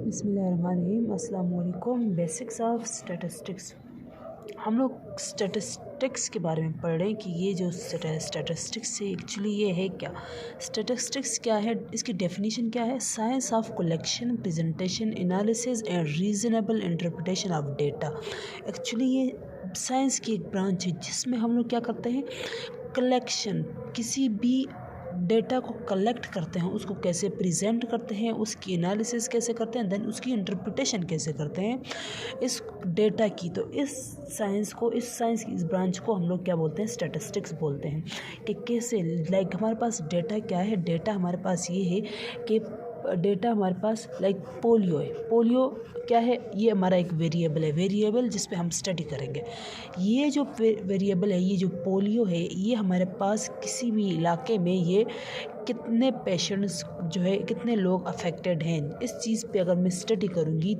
बिस्मिल्लाहिर्रहमानिर्रहीम। अस्सलाम वालेकुम। Basics of statistics. हम लोग स्टैटिस्टिक्स के बारे में पढ़ रहे हैं कि ये जो स्टैटिस्टिक्स है एक्चुअली ये है क्या। स्टैटिस्टिक्स क्या है, इसकी डेफिनेशन क्या है? Science of collection, presentation, analysis and reasonable interpretation of data. Actually ये साइंस की एक ब्रांच है जिसमें हम लोग क्या करते हैं, कलेक्शन, किसी भी डेटा को कलेक्ट करते हैं, उसको कैसे प्रेजेंट करते हैं, उसकी एनालिसिस कैसे करते हैं, देन उसकी इंटरप्रिटेशन कैसे करते हैं इस डेटा की। तो इस साइंस की इस ब्रांच को हम लोग क्या बोलते हैं, स्टैटिस्टिक्स बोलते हैं। कि कैसे, लाइक हमारे पास डेटा क्या है, डेटा हमारे पास ये है कि डेटा हमारे पास लाइक पोलियो है। पोलियो क्या है, ये हमारा एक वेरिएबल जिस पे हम स्टडी करेंगे। ये जो वेरिएबल है, ये जो पोलियो है, ये हमारे पास किसी भी इलाके में ये कितने पेशेंट्स जो है, कितने लोग अफेक्टेड हैं, इस चीज़ पे अगर मैं स्टडी करूँगी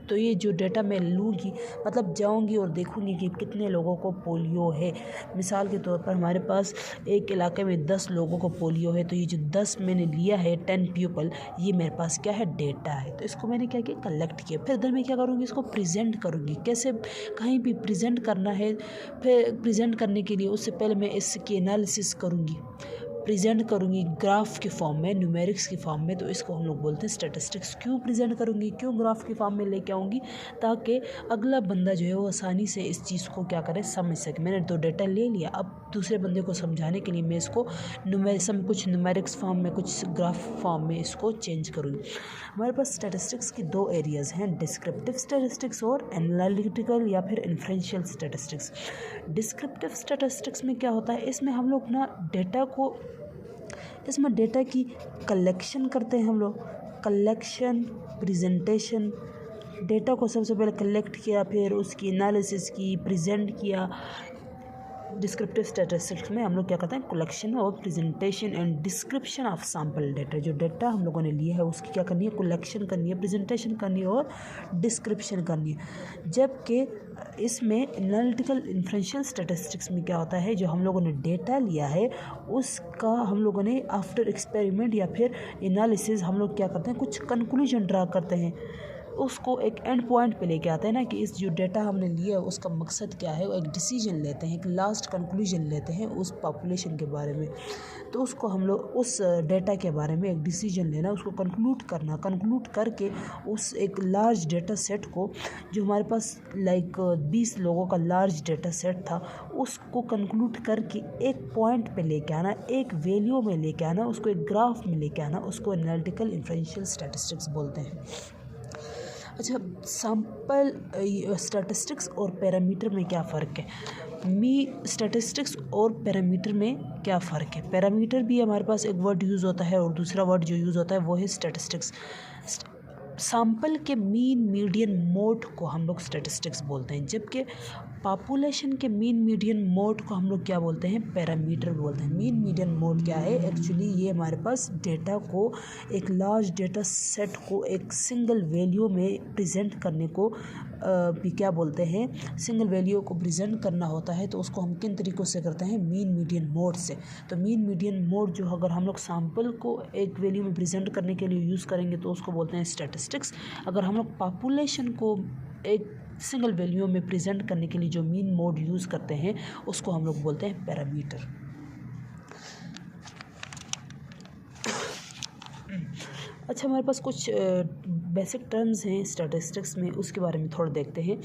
तो ये जो डेटा मैं लूँगी, मतलब जाऊँगी और देखूँगी कि कितने लोगों को पोलियो है। मिसाल के तौर पर हमारे पास एक इलाके में 10 लोगों को पोलियो है, तो ये जो 10 मैंने लिया है, 10 पीपल, ये मेरे पास क्या है, डेटा है। तो इसको मैंने क्या किया, कलेक्ट किया। फिर इधर मैं क्या करूँगी, इसको प्रेजेंट करूँगी। कैसे, कहीं भी प्रेजेंट करना है, फिर प्रेजेंट करने के लिए उससे पहले मैं इसकी एनालिसिस करूँगी, प्रेजेंट करूँगी ग्राफ के फॉर्म में, न्यूमेरिक्स की फॉर्म में। तो इसको हम लोग बोलते हैं स्टैटिस्टिक्स। क्यों प्रेजेंट करूँगी, क्यों ग्राफ की फॉर्म में लेके आऊँगी, ताकि अगला बंदा जो है वो आसानी से इस चीज़ को क्या करे, समझ सके। मैंने तो डेटा ले लिया, अब दूसरे बंदे को समझाने के लिए मैं इसको कुछ न्यूमेरिक्स फॉर्म में, कुछ ग्राफ फॉर्म में इसको चेंज करूँगी। हमारे पास स्टैटिस्टिक्स की 2 एरियाज़ हैं, डिस्क्रिप्टिव स्टैटिस्टिक्स और एनालिटिकल या फिर इन्फ्रेंशियल स्टैटिस्टिक्स। डिस्क्रिप्टिव स्टैटिस्टिक्स में क्या होता है, इसमें हम लोग डेटा की कलेक्शन करते हैं। हम लोग कलेक्शन, प्रेजेंटेशन, डेटा को सबसे पहले कलेक्ट किया, फिर उसकी एनालिसिस की, प्रेजेंट किया। डिस्क्रिप्टिव स्टैटिस्टिक्स में हम लोग क्या करते हैं, कलेक्शन और presentation and description of sample data. जो डेटा हम लोगों ने लिया है उसकी क्या करनी है, कलेक्शन करनी है, प्रेजेंटेशन करनी है और डिस्क्रिप्शन करनी है। जबकि इसमें एनालिटिकल इन्फ्रेंशियल स्टैटिस्टिक्स में क्या होता है, जो हम लोगों ने डेटा लिया है उसका हम लोगों ने आफ्टर एक्सपेरिमेंट या फिर एनालिसिस हम लोग क्या करते हैं, कुछ कंक्लूजन ड्रा करते हैं, उसको एक एंड पॉइंट पे लेके आते हैं ना, कि इस जो डेटा हमने लिया है उसका मकसद क्या है। वो एक डिसीजन लेते हैं, एक लास्ट कंक्लूजन लेते हैं उस पॉपुलेशन के बारे में। तो उसको हम लोग उस डेटा के बारे में एक डिसीजन लेना, उसको कंक्लूड करके उस एक लार्ज डेटा सेट को, जो हमारे पास लाइक 20 लोगों का लार्ज डेटा सेट था, उसको कंक्लूड करके एक पॉइंट पे लेके आना, एक वैल्यू में लेके आना, उसको एक ग्राफ में लेके आना, उसको एनालिटिकल इन्फ्रेंशियल स्टैटिस्टिक्स बोलते हैं। अच्छा, सैम्पल स्टैटिस्टिक्स और पैरामीटर में क्या फ़र्क है? स्टैटिस्टिक्स और पैरामीटर में क्या फ़र्क है? पैरामीटर भी हमारे पास एक वर्ड यूज़ होता है और दूसरा वर्ड जो यूज़ होता है वो है स्टैटिस्टिक्स। सैम्पल के मीन, मीडियन, मोड को हम लोग स्टैटिस्टिक्स बोलते हैं, जबकि पॉपुलेशन के मीन, मीडियन, मोड को हम लोग क्या बोलते हैं, पैरामीटर बोलते हैं। मीन, मीडियन, मोड क्या है, एक्चुअली ये हमारे पास डेटा को, एक लार्ज डेटा सेट को एक सिंगल वैल्यू में प्रेजेंट करने को भी क्या बोलते हैं, सिंगल वैल्यू को प्रेजेंट करना होता है। तो उसको हम किन तरीक़ों से करते हैं, मीन, मीडियन, मोड से। तो मीन, मीडियन, मोड जो अगर हम लोग सैम्पल को एक वैल्यू में प्रेजेंट करने के लिए यूज़ करेंगे तो उसको बोलते हैं स्टैटिस्टिक्स। अगर हम लोग पॉपुलेशन को एक सिंगल वैल्यू में प्रेजेंट करने के लिए जो मीन, मोड यूज़ करते हैं उसको हम लोग बोलते हैं पैरामीटर। अच्छा, हमारे पास कुछ बेसिक टर्म्स हैं स्टैटिस्टिक्स में, उसके बारे में थोड़ा देखते हैं।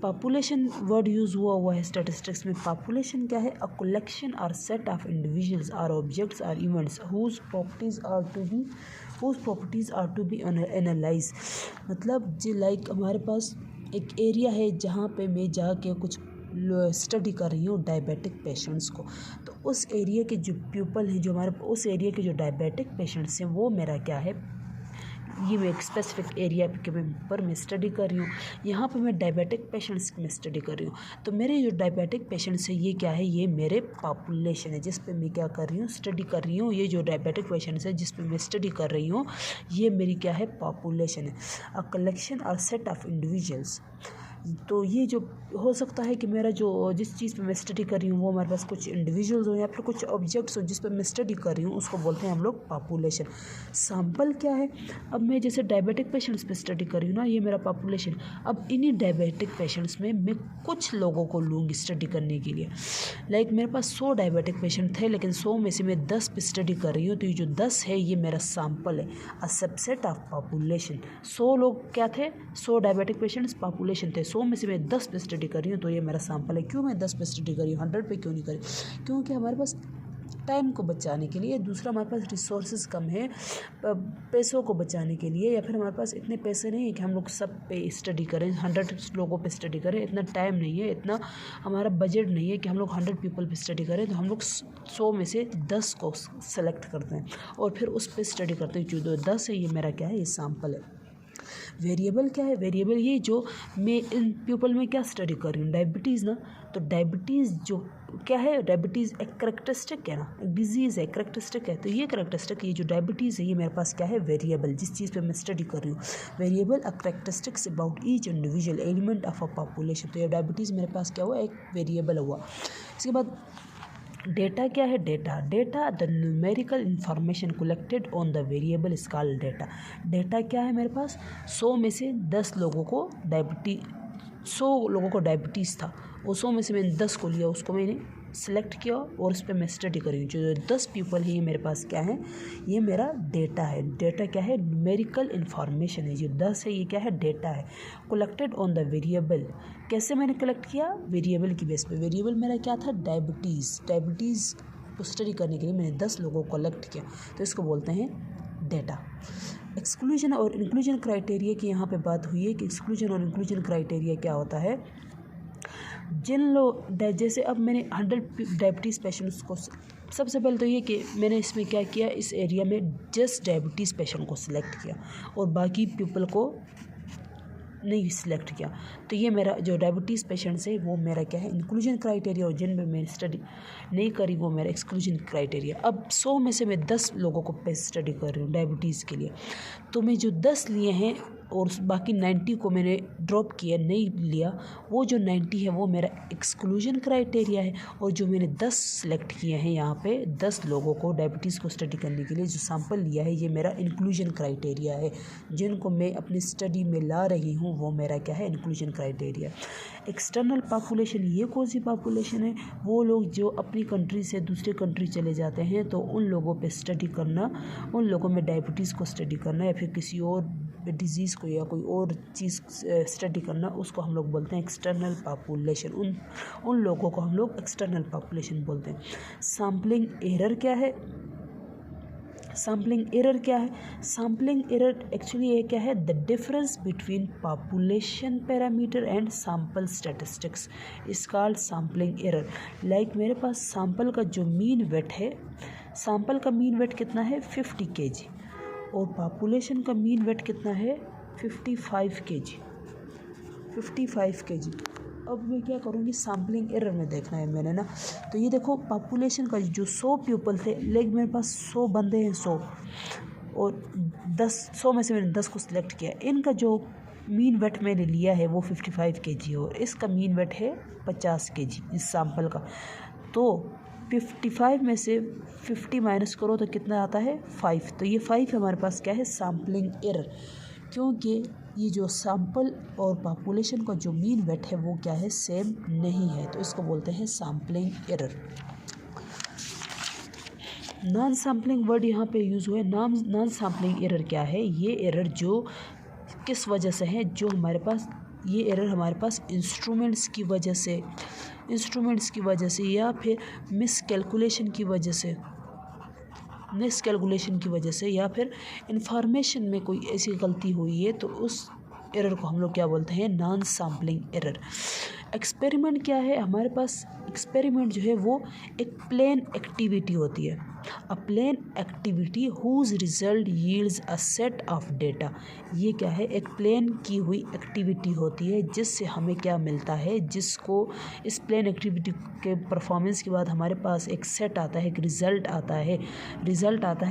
पॉपुलेशन वर्ड यूज़ हुआ है स्टैटिस्टिक्स में। पॉपुलेशन क्या है, a collection or set of individuals or objects or events whose properties are to be analyse. मतलब जो लाइक हमारे पास एक एरिया है जहाँ पे मैं जाके कुछ स्टडी कर रही हूँ डायबिटिक पेशेंट्स को, तो उस एरिया के जो पीपल हैं, जो हमारे उस एरिया के जो डायबिटिक पेशेंट्स हैं, वो मेरा क्या है, ये मैं एक स्पेसिफिक एरिया के ऊपर मैं स्टडी कर रही हूँ। यहाँ पे मैं डायबिटिक पेशेंट्स में स्टडी कर रही हूँ। तो मेरे जो डायबिटिक पेशेंट्स हैं ये क्या है, ये मेरे पॉपुलेशन है जिस पे मैं क्या कर रही हूँ, स्टडी कर रही हूँ। ये जो डायबिटिक पेशेंट्स है जिस पे मैं स्टडी कर रही हूँ, ये मेरी क्या है, पॉपुलेशन है। A collection or set of individuals तो ये जो हो सकता है कि मेरा जो जिस चीज़ पे मैं स्टडी कर रही हूँ वो हमारे पास कुछ इंडिविजुअल्स हो या फिर कुछ ऑब्जेक्ट्स हो जिस पे मैं स्टडी कर रही हूँ, उसको बोलते हैं हम लोग पॉपुलेशन। सैम्पल क्या है? अब मैं जैसे डायबिटिक पेशेंट्स पे स्टडी कर रही हूँ ना, ये मेरा पॉपुलेशन। अब इन्हीं डायबिटिक पेशेंट्स में मैं कुछ लोगों को लूँगी स्टडी करने के लिए। लाइक मेरे पास 100 डायबिटिक पेशेंट थे, लेकिन 100 में से मैं 10 पे स्टडी कर रही हूँ, तो ये जो 10 है ये मेरा सैम्पल है, अ सबसेट ऑफ पॉपुलेशन। 100 लोग क्या थे? 100 डायबिटिक पेशेंट्स पॉपुलेशन थे, 100 में से मैं 10 पे स्टडी कर रही हूँ, तो ये मेरा सैम्पल है। क्यों मैं 10 पे स्टडी कर रही हूँ, 100 पे क्यों नहीं करी? क्योंकि हमारे पास टाइम को बचाने के लिए, दूसरा हमारे पास रिसोर्सेज कम है पैसों को बचाने के लिए, या फिर हमारे पास इतने पैसे नहीं है कि हम लोग सब पे स्टडी करें, 100 लोगों पे स्टडी करें, इतना टाइम नहीं है, इतना हमारा बजट नहीं है कि हम लोग 100 पीपल पे स्टडी करें। तो हम लोग 100 में से 10 को सेलेक्ट करते हैं और फिर उस पर स्टडी करते हैं। जो 10 है ये मेरा क्या है, ये सैम्पल है। वेरिएबल क्या है? वेरिएबल ये जो मैं इन पीपल में क्या स्टडी कर रही हूँ, डायबिटीज़ ना, तो डायबिटीज़ जो क्या है, डायबिटीज़ एक करेक्टरिस्टिक है ना, एक डिजीज़ है, करेक्टरिस्टिक है। तो ये करेक्टरिस्टिक, ये जो डायबिटीज़ है ये मेरे पास क्या है, वेरिएबल, जिस चीज़ पे मैं स्टडी कर रही हूँ। Variable a characteristics about each individual element of a population. तो ये डायबिटीज़ मेरे पास क्या हुआ, एक वेरिएबल हुआ। इसके बाद डेटा क्या है? Data the numerical information collected on the variable is called data. Data क्या है मेरे पास? 100 में से 10 लोगों को 100 लोगों को डायबिटीज़ था, वो 100 में से मैंने 10 को लिया, उसको मैंने सेलेक्ट किया और उस पर मैं स्टडी करी हूँ। जो 10 पीपल है ये मेरे पास क्या है, ये मेरा डेटा है। डेटा क्या है? न्यूमेरिकल इन्फॉर्मेशन है। जो 10 है ये क्या है, डेटा है। कलेक्टेड ऑन द वेरिएबल, कैसे मैंने कलेक्ट किया? वेरिएबल की बेस पे। वेरिएबल मेरा क्या था, डायबिटीज़ को स्टडी करने के लिए मैंने 10 लोगों को कलेक्ट किया, तो इसको बोलते हैं डेटा। एक्सक्लूजन और इंक्लूजन क्राइटेरिया की यहाँ पे बात हुई है कि एक्सक्लूजन और इंक्लूजन क्राइटेरिया क्या होता है। जिन लोग जैसे अब मैंने 100 डायबिटीज़ पेशेंट्स को, सबसे पहले तो ये कि मैंने इसमें क्या किया, इस एरिया में जस्ट डायबिटीज़ पेशेंट को सिलेक्ट किया और बाकी पीपल को नहीं सिलेक्ट किया। तो ये मेरा जो डायबिटीज़ पेशेंट्स है वो मेरा क्या है, इंक्लूजन क्राइटेरिया, और जिन में मैंने स्टडी नहीं करी वो मेरा एक्सक्लूजन क्राइटेरिया। अब 100 में से मैं 10 लोगों को पे स्टडी कर रही हूँ डायबिटीज़ के लिए, तो मैं जो 10 लिए हैं और बाकी 90 को मैंने ड्रॉप किया, नहीं लिया, वो जो 90 है वो मेरा एक्सक्लूजन क्राइटेरिया है। और जो मैंने 10 सेलेक्ट किए हैं यहाँ पे 10 लोगों को डायबिटीज़ को स्टडी करने के लिए जो सैंपल लिया है, ये मेरा इंक्लूजन क्राइटेरिया है। जिनको मैं अपनी स्टडी में ला रही हूँ वो मेरा क्या है, इंक्लूजन क्राइटेरिया। एक्सटर्नल पॉपुलेशन, ये कौन सी पॉपुलेशन है? वो लोग जो अपनी कंट्री से दूसरे कंट्री चले जाते हैं, तो उन लोगों पे स्टडी करना, उन लोगों में डायबिटीज़ को स्टडी करना या फिर किसी और डिजीज़ को या कोई और चीज़ स्टडी करना, उसको हम लोग बोलते हैं एक्सटर्नल पॉपुलेशन। उन लोगों को हम लोग एक्सटर्नल पॉपुलेशन बोलते हैं। सैम्पलिंग एरर क्या है? सैम्पलिंग एरर एक्चुअली ये क्या है, the difference between population parameter and sample statistics is called sampling error. Like मेरे पास सैम्पल का जो मीन वेट है, सैम्पल का मीन वेट कितना है, 50 kg, और पॉपुलेशन का मीन वेट कितना है, 55 kg। अब मैं क्या करूँगी, सैम्पलिंग एरर में देखना है मैंने ना। तो ये देखो पॉपुलेशन का जो 100 पीपल थे, लेकिन मेरे पास 100 बंदे हैं, 100 और 100 में से मैंने 10 को सिलेक्ट किया। इनका जो मीन वेट मैंने लिया है वो 55 kg और इसका मीन वेट है 50 kg इस सैम्पल का। तो 55 में से 50 माइनस करो तो कितना आता है, 5। तो ये 5 हमारे पास क्या है, सैम्पलिंग एरर, क्योंकि ये जो सैम्पल और पॉपुलेशन का जो मीन वेट है वो क्या है, सेम नहीं है, तो इसको बोलते हैं sampling error. Non sampling word यहाँ पे यूज़ हुए। नॉन सैम्पलिंग एरर क्या है, ये एरर जो किस वजह से है, जो हमारे पास ये एरर हमारे पास इंस्ट्रूमेंट्स की वजह से या फिर मिसकैलकुलेशन की वजह से या फिर इंफॉर्मेशन में कोई ऐसी गलती हुई है, तो उस एरर को हम लोग क्या बोलते हैं, नॉन सैम्पलिंग एरर। एक्सपेरिमेंट क्या है, हमारे पास एक्सपेरिमेंट जो है वो एक प्लेन एक्टिविटी होती है, a planned activity whose result yields a set of data. ये क्या है, एक प्लेन की हुई एक्टिविटी होती है जिससे हमें क्या मिलता है, जिसको इस प्लेन एक्टिविटी के परफॉर्मेंस के बाद हमारे पास एक सेट आता है, एक रिज़ल्ट आता है,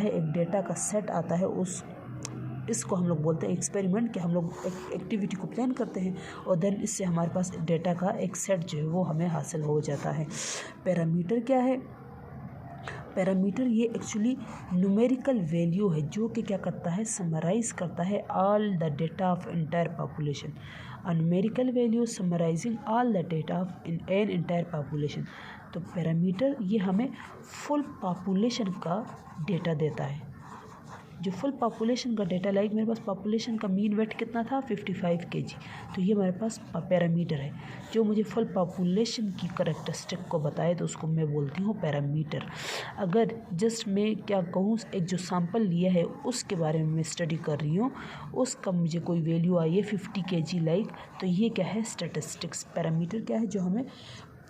एक डेटा का सेट आता है। इसको हम लोग बोलते हैं एक्सपेरिमेंट, कि हम लोग एक एक्टिविटी को प्लान करते हैं और देन इससे हमारे पास डेटा का एक सेट जो है वो हमें हासिल हो जाता है। पैरामीटर क्या है? पैरामीटर ये एक्चुअली न्यूमेरिकल वैल्यू है जो कि क्या करता है, समराइज़ करता है all the data of entire population. A numerical value summarizing all the data of an entire population. तो पैरामीटर ये हमें फुल पॉपुलेशन का डेटा देता है, जो फुल पॉपुलेशन का डेटा, लाइक मेरे पास पॉपुलेशन का मीन वेट कितना था 55 kg, तो ये मेरे पास पैरामीटर है जो मुझे फुल पॉपुलेशन की करैक्टरिस्टिक को बताए, तो उसको मैं बोलती हूँ पैरामीटर। अगर जस्ट मैं क्या कहूँ, एक जो सैंपल लिया है उसके बारे में मैं स्टडी कर रही हूँ, उसका मुझे कोई वैल्यू आई है 50 kg लाइक, तो ये क्या है, स्टैटिस्टिक्स। पैरामीटर क्या है, जो हमें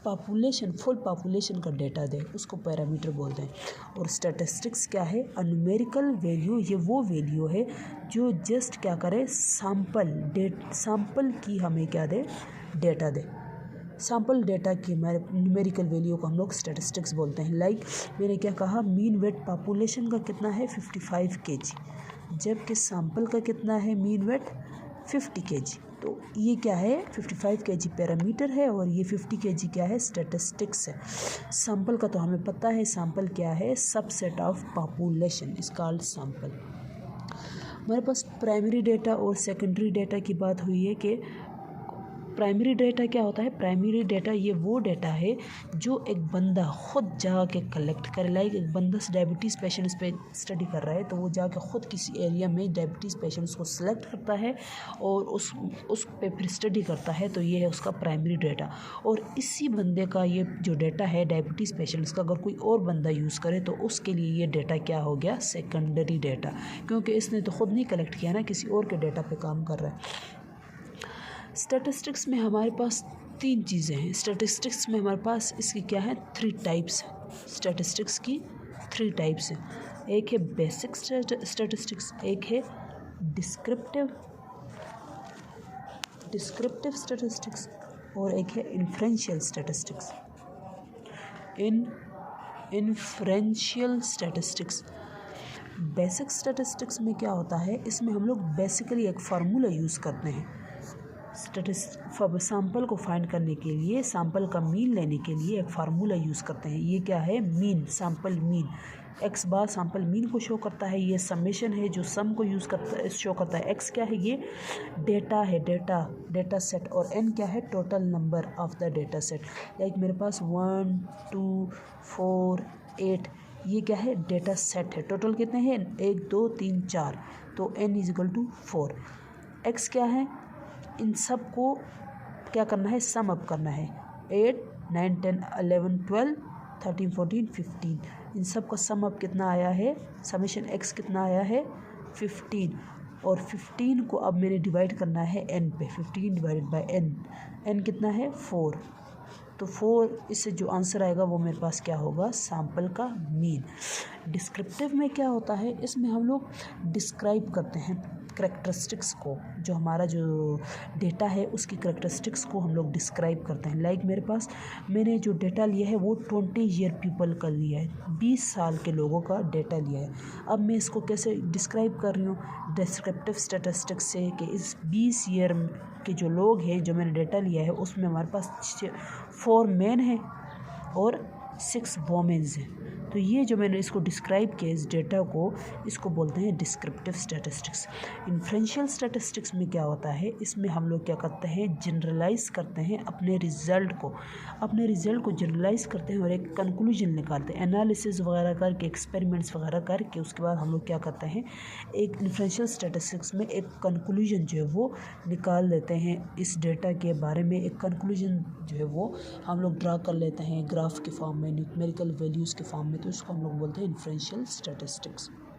पॉपुलेशन, फुल पॉपुलेशन का डेटा दे, उसको पैरामीटर बोलते हैं। और स्टैटिस्टिक्स क्या है, न्यूमेरिकल वैल्यू, ये वो वैल्यू है जो जस्ट क्या करे, सैंपल की हमें क्या दे, डेटा दे। सैंपल डेटा की न्यूमेरिकल वैल्यू को हम लोग स्टैटिस्टिक्स बोलते हैं। लाइक मैंने क्या कहा, मीन वेट पॉपुलेशन का कितना है 55 kg, जबकि सैंपल का कितना है मीन वेट 50 kg। तो ये क्या है, 55 kg पैरामीटर है और ये 50 kg क्या है, स्टैटिस्टिक्स है। सैंपल का तो हमें पता है, सैंपल क्या है, subset of population is called sample. हमारे पास प्राइमरी डेटा और सेकेंडरी डेटा की बात हुई है कि प्राइमरी डेटा क्या होता है। प्राइमरी डेटा ये वो डेटा है जो एक बंदा खुद जाके कलेक्ट करे। लाइक एक बंदा डायबिटीज़ पेशेंट्स पे स्टडी कर रहा है, तो वो जाके खुद किसी एरिया में डायबिटीज़ पेशेंट्स को सिलेक्ट करता है और उस पे फिर स्टडी करता है, तो ये है उसका प्राइमरी डेटा। और इसी बंदे का ये जो डेटा है डायबिटीज़ पेशेंट्स का, अगर कोई और बंदा यूज़ करे तो उसके लिए ये डेटा क्या हो गया, सेकेंडरी डेटा, क्योंकि इसने तो खुद नहीं कलेक्ट किया ना, किसी और के डेटा पे काम कर रहा है। स्टैटिस्टिक्स में हमारे पास 3 चीज़ें हैं। स्टैटिस्टिक्स में हमारे पास इसकी क्या है, 3 टाइप्स है। स्टैटिस्टिक्स की 3 टाइप्स है। एक है बेसिक स्टैटिस्टिक्स, एक है डिस्क्रिप्टिव स्टैटिस्टिक्स और एक है inferential statistics. Inferential statistics, basic statistics में क्या होता है, इसमें हम लोग बेसिकली एक फार्मूला यूज़ करते हैं सैंपल को फाइंड करने के लिए, सैंपल का मीन लेने के लिए एक फार्मूला यूज़ करते हैं। ये क्या है, मीन, सैंपल मीन। एक्स बार सैंपल मीन को शो करता है, ये समेशन है जो सम को यूज़ करता है, शो करता है। एक्स क्या है, ये डेटा है, डेटा सेट, और एन क्या है, total number of the data set. Like मेरे पास 1 2 4 8, ये क्या है, डेटा सेट है। टोटल कितने हैं, 1 2 3 4, तो n is equal to 4। X क्या है, इन सब को क्या करना है, सम अप करना है। 8 9 10 11 12 13 14 15, इन सब का सम अप कितना आया है, समेशन एक्स कितना आया है 15, और 15 को अब मैंने डिवाइड करना है n पे। 15 डिवाइडेड बाय n कितना है 4, तो 4, इससे जो आंसर आएगा वो मेरे पास क्या होगा, सैंपल का मीन। डिस्क्रिप्टिव में क्या होता है, इसमें हम लोग डिस्क्राइब करते हैं करैक्टरिस्टिक्स को, जो हमारा जो डेटा है उसकी करैक्टरिस्टिक्स को हम लोग डिस्क्राइब करते हैं। लाइक मेरे पास, मैंने जो डेटा लिया है वो 20 ईयर पीपल का लिया है, 20 साल के लोगों का डेटा लिया है। अब मैं इसको कैसे डिस्क्राइब कर रही हूँ, डिस्क्रिप्टिव स्टैटिस्टिक्स से, कि इस 20 ईयर के जो लोग हैं जो मैंने डेटा लिया है उसमें हमारे पास 4 मेन हैं और 6 वोमेन्स हैं। तो ये जो मैंने इसको डिस्क्राइब किया इस डेटा को, इसको बोलते हैं डिस्क्रिप्टिव स्टैटिस्टिक्स। इन्फ्रेंशियल स्टैटिस्टिक्स में क्या होता है, इसमें हम लोग क्या करते हैं, जनरलाइज करते हैं अपने रिज़ल्ट को जनरलाइज करते हैं और एक कंक्लूजन निकालते हैं, एनालिसिस वगैरह करके, एक्सपेरिमेंट्स वगैरह करके, उसके बाद हम लोग क्या करते हैं, एक इन्फ्रेंशियल स्टैटिस्टिक्स में एक कंक्लूजन जो है वो निकाल देते हैं। इस डेटा के बारे में एक कंक्लूजन जो है वो हम लोग ड्रा कर लेते हैं ग्राफ के फॉर्म में, न्यूमेरिकल वैल्यूज़ के फॉर्म में, तो इसको हम लोग बोलते हैं इन्फ्रेंशियल स्टैटिस्टिक्स।